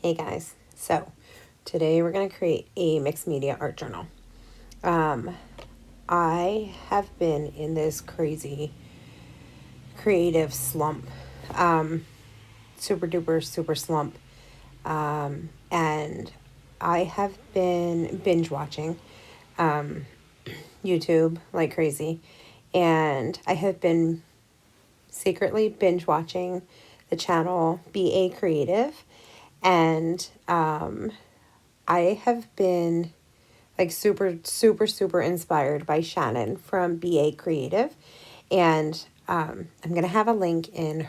Hey guys, so today we're going to create a mixed media art journal. I have been in this crazy creative slump, super duper super slump, and I have been binge watching YouTube like crazy, and I have been secretly binge watching the channel BA Creative, and I have been like super, super, super inspired by Shannon from BA Creative. And I'm going to have a link I'm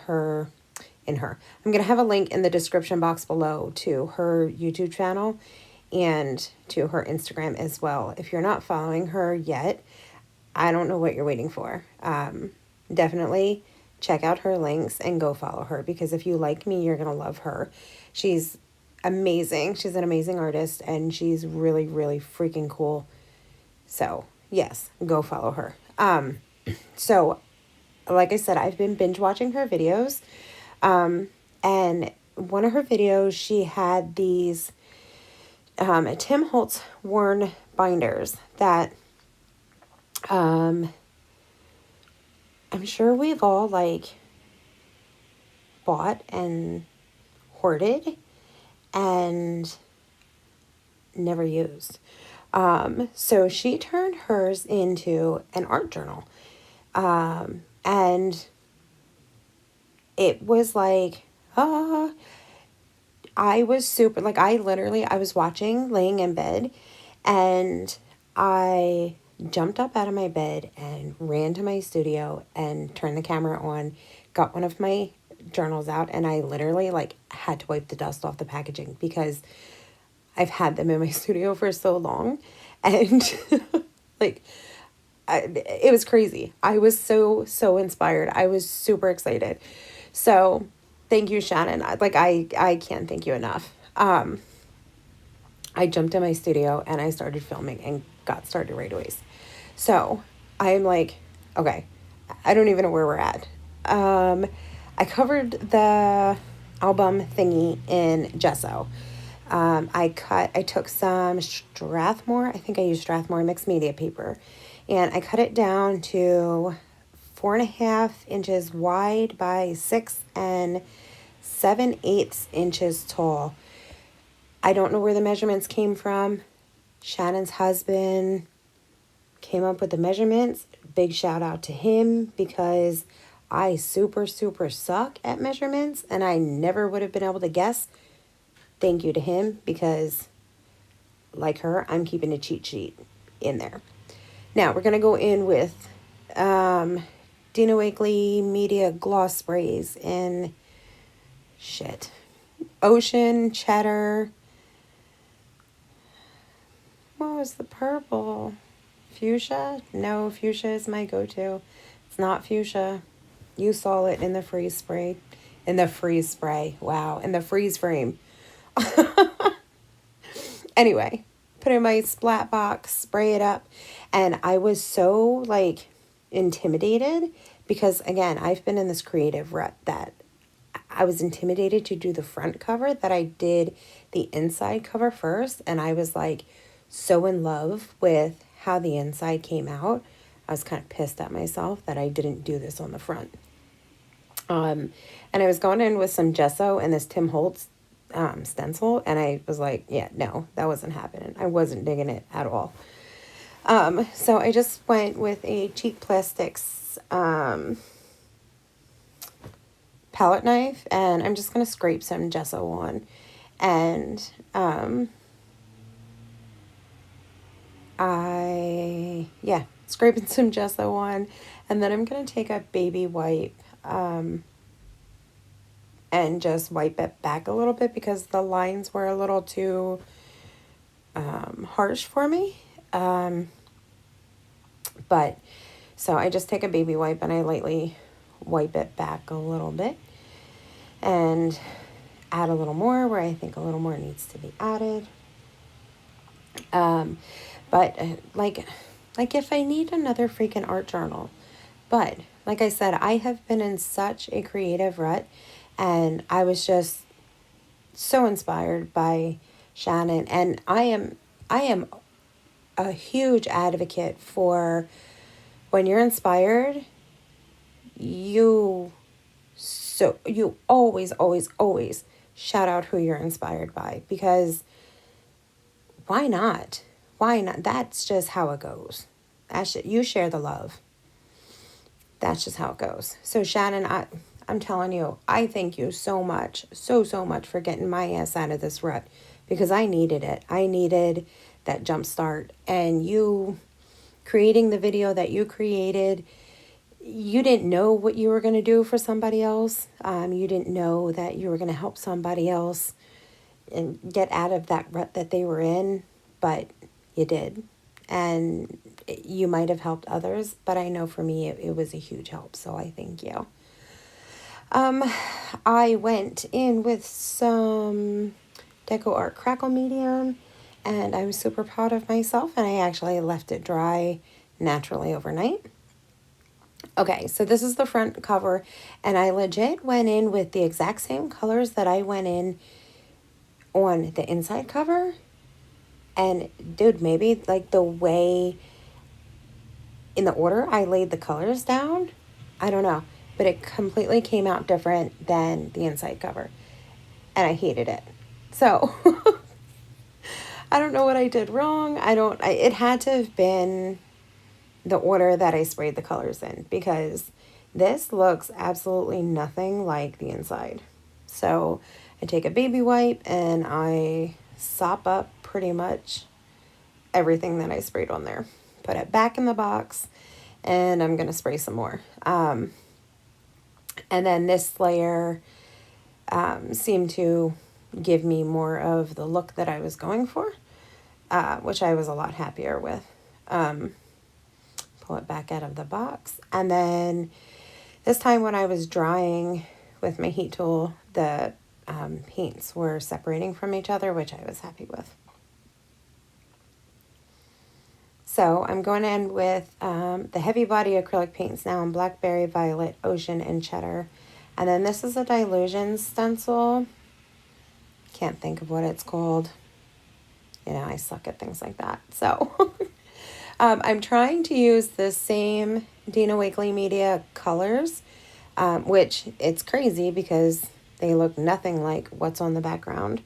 going to have a link in the description box below to her YouTube channel and to her Instagram as well. If you're not following her yet, I don't know what you're waiting for. Definitely check out her links and go follow her, because if you like me, you're going to love her. She's amazing. She's an amazing artist, and she's really, really freaking cool. So, yes, go follow her. So, like I said, I've been binge watching her videos. And one of her videos, she had these Tim Holtz Worn Binders that I'm sure we've all like bought and hoarded and never used. So she turned hers into an art journal. And it was like, I was super, like, I was watching, laying in bed, and I jumped up out of my bed and ran to my studio and turned the camera on, got one of my journals out, and I literally, like, had to wipe the dust off the packaging because I've had them in my studio for so long, and, like, it was crazy. I was so inspired. I was super excited. So thank you, Shannon. I can't thank you enough. I jumped in my studio and I started filming and got started right away. So I'm like, okay, I don't even know where we're at. I covered the album thingy in gesso. I took some Strathmore, I think I used Strathmore mixed media paper, and I cut it down to 4.5 inches wide by 6 7/8 inches tall. I don't know where the measurements came from. Shannon's husband came up with the measurements. Big shout out to him, because I super, super suck at measurements and I never would have been able to guess. Thank you to him, because like her, I'm keeping a cheat sheet in there. Now we're going to go in with Dina Wakley Media Gloss Sprays in Ocean, Cheddar. What was the purple? Fuchsia? No, fuchsia is my go-to. It's not fuchsia. You saw it in the freeze spray. In the freeze spray. Wow. In the freeze frame. Anyway, put it in my splat box, spray it up. And I was so like intimidated because, again, I've been in this creative rut that I was intimidated to do the front cover, that I did the inside cover first. And I was like so in love with how the inside came out. I was kind of pissed at myself that I didn't do this on the front. And I was going in with some gesso and this Tim Holtz stencil, and I was like, yeah, no, that wasn't happening. I wasn't digging it at all. So I just went with a cheap plastics palette knife, and I'm just going to scrape some gesso on, and scraping some gesso on, and then I'm going to take a baby wipe and just wipe it back a little bit because the lines were a little too harsh for me. But so I just take a baby wipe and I lightly wipe it back a little bit and add a little more where I think a little more needs to be added. But like if I need another freaking art journal, but like I said, I have been in such a creative rut, and I was just so inspired by Shannon, and I am a huge advocate for when you're inspired, you you always shout out who you're inspired by, because why not? Why not? That's just how it goes. You share the love. That's just how it goes. So Shannon, I'm telling you, I thank you so much, so much for getting my ass out of this rut, because I needed it. I needed that jump start, and you creating the video that you created, you didn't know what you were going to do for somebody else. You didn't know that you were going to help somebody else and get out of that rut that they were in, but you did. And you might have helped others, but I know for me it was a huge help, so I thank you. I went in with some Deco Art Crackle Medium, and I'm super proud of myself, and I actually left it dry naturally overnight. Okay, so this is the front cover, and I legit went in with the exact same colors that I went in on the inside cover. And dude, maybe like the way in the order I laid the colors down, I don't know, but it completely came out different than the inside cover, and I hated it. So I don't know what I did wrong. It had to have been the order that I sprayed the colors in, because this looks absolutely nothing like the inside. So I take a baby wipe and I sop up pretty much everything that I sprayed on there. Put it back in the box, and I'm going to spray some more. And then this layer seemed to give me more of the look that I was going for, which I was a lot happier with. Pull it back out of the box. And then this time when I was drying with my heat tool, the paints were separating from each other, which I was happy with. So I'm going to end with the heavy body acrylic paints now in Blackberry, Violet, Ocean, and Cheddar. And then this is a Dilution stencil. Can't think of what it's called. You know, I suck at things like that. So I'm trying to use the same Dina Wakley Media colors, which it's crazy because they look nothing like what's on the background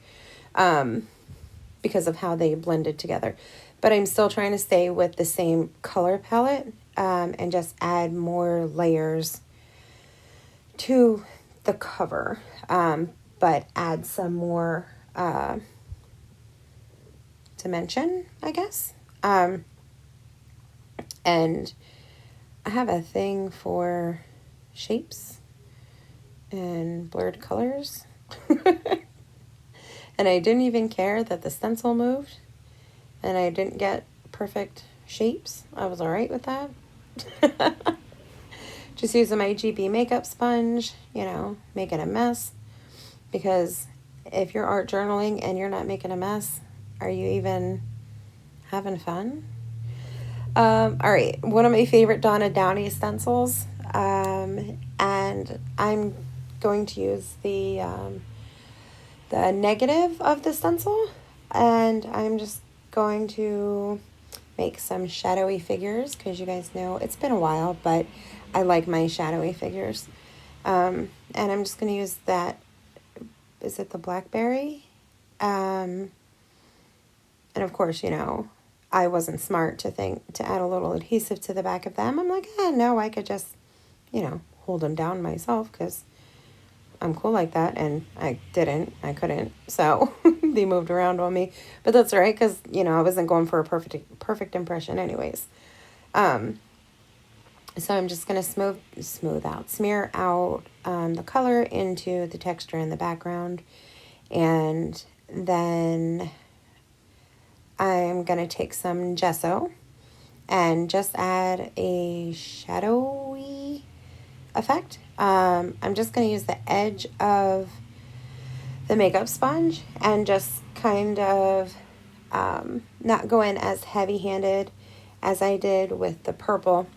because of how they blended together. But I'm still trying to stay with the same color palette and just add more layers to the cover, but add some more dimension, I guess. And I have a thing for shapes and blurred colors. And I didn't even care that the stencil moved and I didn't get perfect shapes. I was all right with that. Just using my GB makeup sponge, you know, making a mess. Because if you're art journaling and you're not making a mess, are you even having fun? All right, one of my favorite Donna Downey stencils, and I'm going to use the negative of the stencil, and I'm just going to make some shadowy figures, because you guys know it's been a while, but I like my shadowy figures. And I'm just going to use that, is it the Blackberry? And of course, you know, I wasn't smart to think to add a little adhesive to the back of them. I'm like, no, I could just, you know, hold them down myself because I'm cool like that. And I couldn't. So they moved around on me, but that's all right. Cause you know, I wasn't going for a perfect impression anyways. So I'm just going to smear out, the color into the texture in the background. And then I'm going to take some gesso and just add a shadowy effect. I'm just going to use the edge of the makeup sponge and just kind of not go in as heavy-handed as I did with the purple,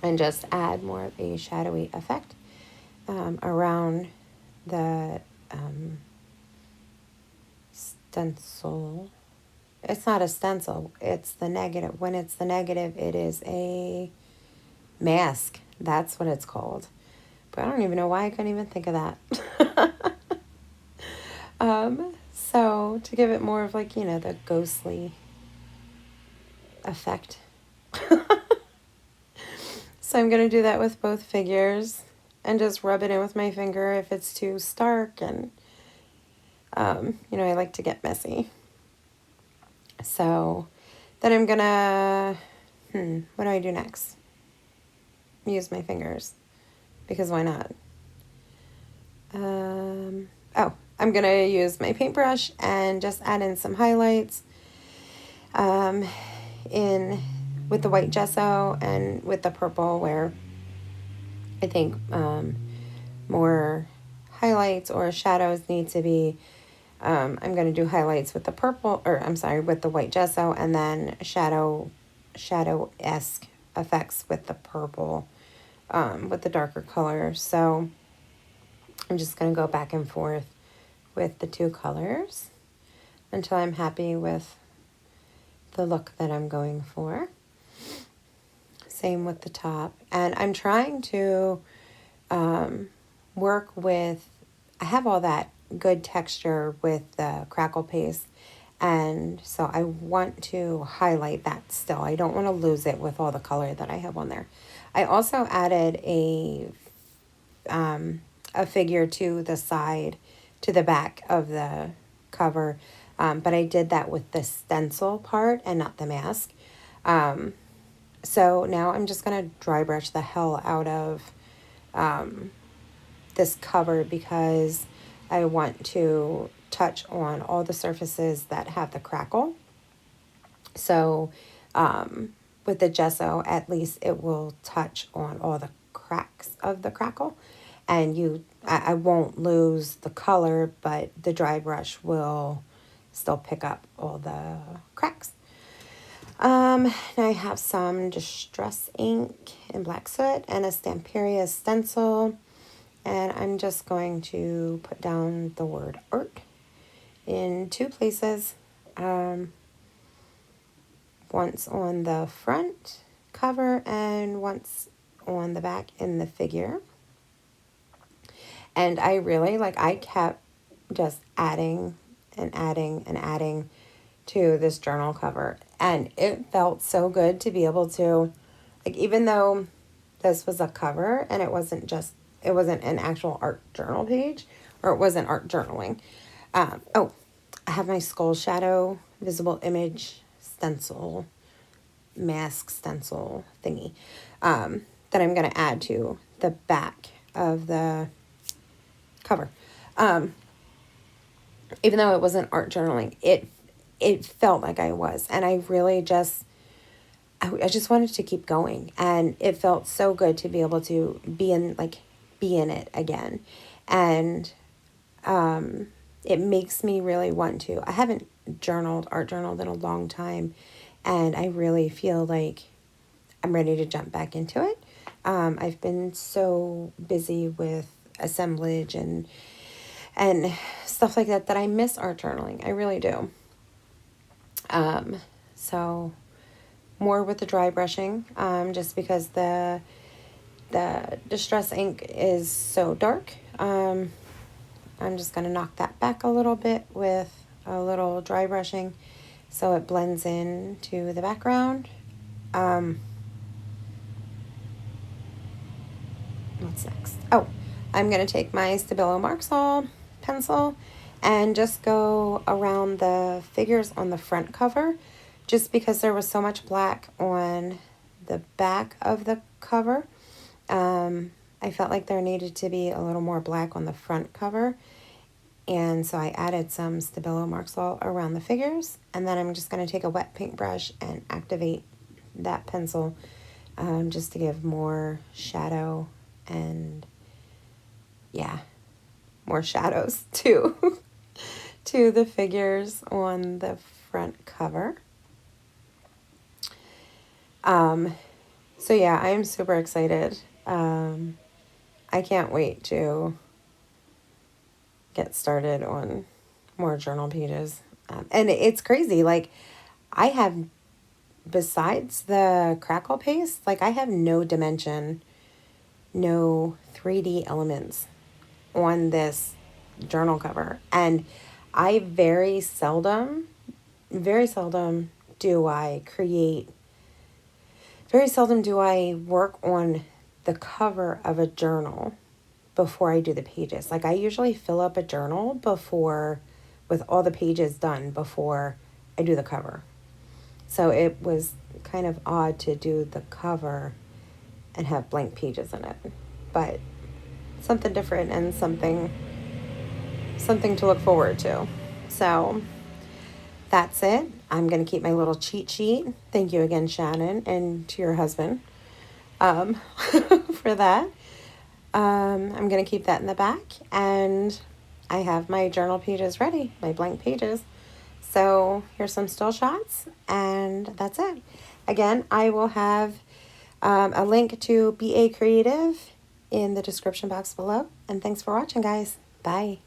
and just add more of a shadowy effect around the stencil. It's not a stencil. It's the negative. When it's the negative, it is a mask. That's what it's called. But I don't even know why I couldn't even think of that. So to give it more of like, the ghostly effect. So I'm going to do that with both figures and just rub it in with my finger if it's too stark. And, I like to get messy. So then I'm going to, what do I do next? Use my fingers because why not? I'm going to use my paintbrush and just add in some highlights with the white gesso and with the purple where I think more highlights or shadows need to be. I'm going to do highlights with the with the white gesso, and then shadow-esque effects with the purple, with the darker color. So I'm just going to go back and forth with the two colors until I'm happy with the look that I'm going for. Same with the top. And I'm trying to work with, I have all that good texture with the crackle paste, and so I want to highlight that still. I don't want to lose it with all the color that I have on there. I also added a figure to the side, to the back of the cover, but I did that with the stencil part and not the mask. So now I'm just going to dry brush the hell out of this cover because I want to touch on all the surfaces that have the crackle. So with the gesso, at least it will touch on all the cracks of the crackle. And I won't lose the color, but the dry brush will still pick up all the cracks. Now I have some Distress ink in black soot and a Stamperia stencil, and I'm just going to put down the word art in two places. Once on the front cover and once on the back in the figure. And I really, I kept just adding and adding and adding to this journal cover. And it felt so good to be able to, even though this was a cover and it wasn't an actual art journal page, or it wasn't art journaling. I have my Skull Shadow visible image stencil, mask stencil thingy, that I'm going to add to the back of the cover. Even though it wasn't art journaling, it felt like I was, and I really I just wanted to keep going, and it felt so good to be able to be in it again, and it makes me really want to. I haven't art journaled in a long time, and I really feel like I'm ready to jump back into it. I've been so busy with assemblage and stuff like that I miss art journaling. I really do. So more with the dry brushing, just because the Distress ink is so dark. I'm just going to knock that back a little bit with a little dry brushing so it blends in to the background. What's next? Oh, I'm going to take my Stabilo Marxall pencil and just go around the figures on the front cover, just because there was so much black on the back of the cover. I felt like there needed to be a little more black on the front cover, and so I added some Stabilo Marxall around the figures, and then I'm just going to take a wet paintbrush and activate that pencil, just to give more shadow and more shadows too to the figures on the front cover. So yeah, I am super excited. I can't wait to get started on more journal pages. And it's crazy. Like, I have, besides the crackle paste, like, I have no dimension, no 3D elements on this journal cover. And I very seldom do I create, very seldom do I work on the cover of a journal before I do the pages. Like, I usually fill up a journal before, with all the pages done before I do the cover. So it was kind of odd to do the cover and have blank pages in it, but something different and something to look forward to. So that's it. I'm going to keep my little cheat sheet. Thank you again, Shannon, and to your husband, for that. I'm going to keep that in the back, and I have my journal pages ready, my blank pages. So here's some still shots, and that's it. Again, I will have a link to BA Creative in the description box below. And thanks for watching, guys. Bye.